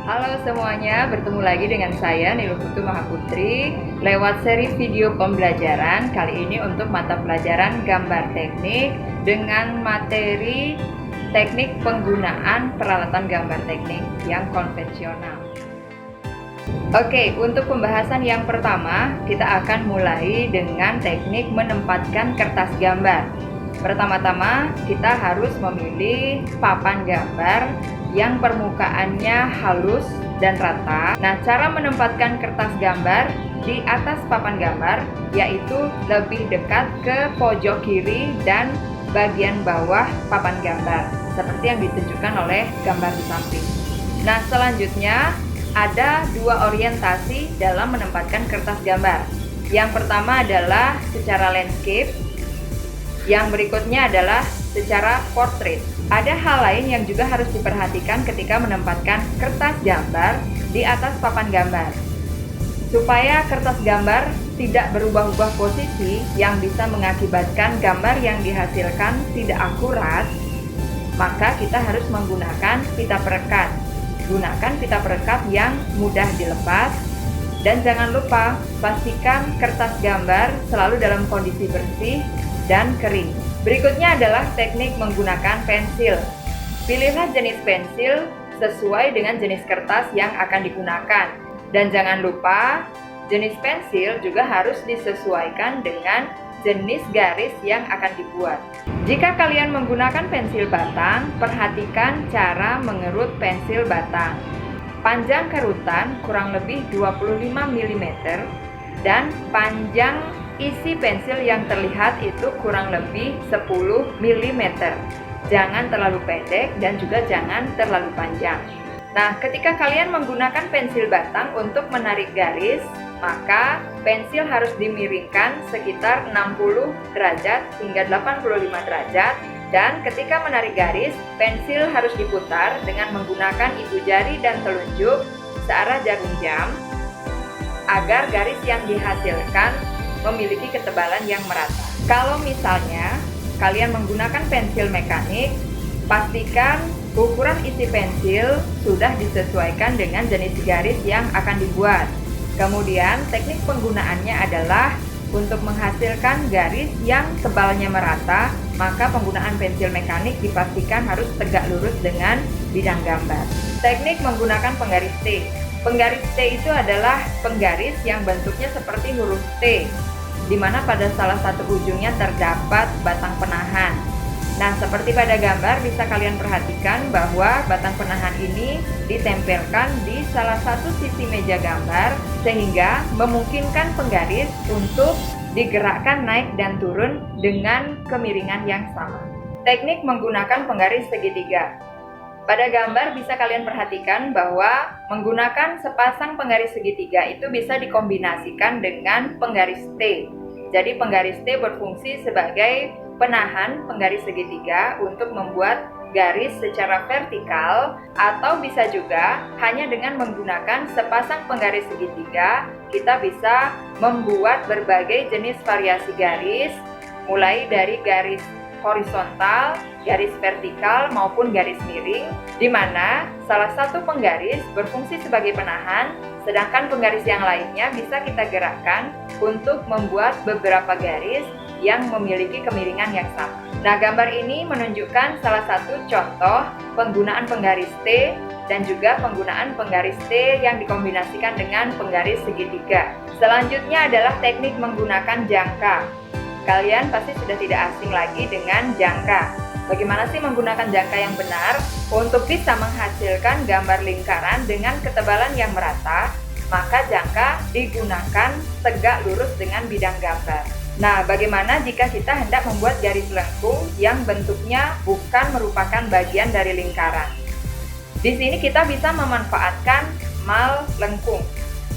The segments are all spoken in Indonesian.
Halo semuanya, bertemu lagi dengan saya Nilufutu Mahaputri lewat seri video pembelajaran kali ini untuk mata pelajaran gambar teknik dengan materi teknik penggunaan peralatan gambar teknik yang konvensional. Oke, untuk pembahasan yang pertama kita akan mulai dengan teknik menempatkan kertas gambar. Pertama-tama kita harus memilih papan gambar yang permukaannya halus dan rata. Nah, cara menempatkan kertas gambar di atas papan gambar yaitu lebih dekat ke pojok kiri dan bagian bawah papan gambar, seperti yang ditunjukkan oleh gambar di samping. Nah, selanjutnya ada dua orientasi dalam menempatkan kertas gambar. Yang pertama adalah secara landscape, yang berikutnya adalah secara portrait. Ada hal lain yang juga harus diperhatikan ketika menempatkan kertas gambar di atas papan gambar. Supaya kertas gambar tidak berubah-ubah posisi yang bisa mengakibatkan gambar yang dihasilkan tidak akurat, maka kita harus menggunakan pita perekat. Gunakan pita perekat yang mudah dilepas, dan jangan lupa pastikan kertas gambar selalu dalam kondisi bersih dan kering. Berikutnya adalah teknik menggunakan pensil. Pilihlah jenis pensil sesuai dengan jenis kertas yang akan digunakan. Dan jangan lupa, jenis pensil juga harus disesuaikan dengan jenis garis yang akan dibuat. Jika kalian menggunakan pensil batang, perhatikan cara mengerut pensil batang. Panjang kerutan kurang lebih 25 mm dan panjang isi pensil yang terlihat itu kurang lebih 10 mm. Jangan terlalu pendek dan juga jangan terlalu panjang. Nah, ketika kalian menggunakan pensil batang untuk menarik garis, maka pensil harus dimiringkan sekitar 60 derajat hingga 85 derajat. Dan ketika menarik garis, pensil harus diputar dengan menggunakan ibu jari dan telunjuk searah jarum jam agar garis yang dihasilkan memiliki ketebalan yang merata. Kalau misalnya kalian menggunakan pensil mekanik, pastikan ukuran isi pensil sudah disesuaikan dengan jenis garis yang akan dibuat. Kemudian teknik penggunaannya adalah untuk menghasilkan garis yang tebalnya merata, maka penggunaan pensil mekanik dipastikan harus tegak lurus dengan bidang gambar. Teknik menggunakan penggaris T. Penggaris T itu adalah penggaris yang bentuknya seperti huruf T, di mana pada salah satu ujungnya terdapat batang penahan. Nah, seperti pada gambar bisa kalian perhatikan bahwa batang penahan ini ditempelkan di salah satu sisi meja gambar sehingga memungkinkan penggaris untuk digerakkan naik dan turun dengan kemiringan yang sama. Teknik menggunakan penggaris segitiga. Pada gambar bisa kalian perhatikan bahwa menggunakan sepasang penggaris segitiga itu bisa dikombinasikan dengan penggaris T. Jadi penggaris T berfungsi sebagai penahan penggaris segitiga untuk membuat garis secara vertikal, atau bisa juga hanya dengan menggunakan sepasang penggaris segitiga kita bisa membuat berbagai jenis variasi garis, mulai dari garis horizontal, garis vertikal maupun garis miring, di mana salah satu penggaris berfungsi sebagai penahan, sedangkan penggaris yang lainnya bisa kita gerakkan untuk membuat beberapa garis yang memiliki kemiringan yang sama. Nah, gambar ini menunjukkan salah satu contoh penggunaan penggaris T dan juga penggunaan penggaris T yang dikombinasikan dengan penggaris segitiga. Selanjutnya adalah teknik menggunakan jangka. Kalian pasti sudah tidak asing lagi dengan jangka. Bagaimana sih menggunakan jangka yang benar? Untuk bisa menghasilkan gambar lingkaran dengan ketebalan yang merata, maka jangka digunakan tegak lurus dengan bidang gambar. Nah, bagaimana jika kita hendak membuat garis lengkung yang bentuknya bukan merupakan bagian dari lingkaran? Di sini kita bisa memanfaatkan mal lengkung.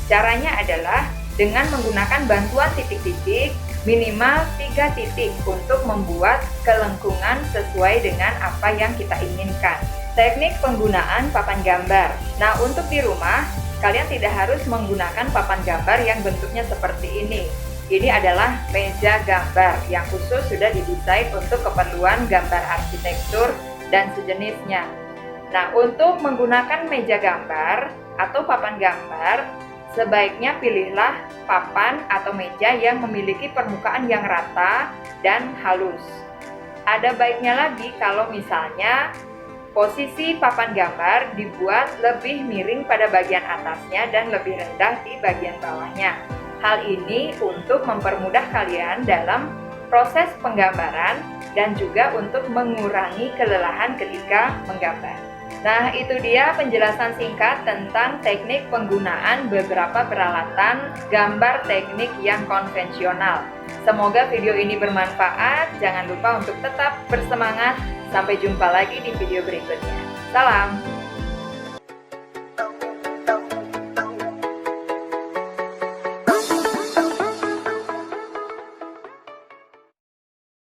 Caranya adalah dengan menggunakan bantuan titik-titik minimal 3 titik untuk membuat kelengkungan sesuai dengan apa yang kita inginkan. Teknik penggunaan papan gambar. Nah, untuk di rumah, kalian tidak harus menggunakan papan gambar yang bentuknya seperti ini. Ini adalah meja gambar yang khusus sudah didesain untuk keperluan gambar arsitektur dan sejenisnya. Nah, untuk menggunakan meja gambar atau papan gambar, sebaiknya pilihlah papan atau meja yang memiliki permukaan yang rata dan halus. Ada baiknya lagi kalau misalnya posisi papan gambar dibuat lebih miring pada bagian atasnya dan lebih rendah di bagian bawahnya. Hal ini untuk mempermudah kalian dalam proses penggambaran dan juga untuk mengurangi kelelahan ketika menggambar. Nah, itu dia penjelasan singkat tentang teknik penggunaan beberapa peralatan gambar teknik yang konvensional. Semoga video ini bermanfaat. Jangan lupa untuk tetap bersemangat. Sampai jumpa lagi di video berikutnya. Salam!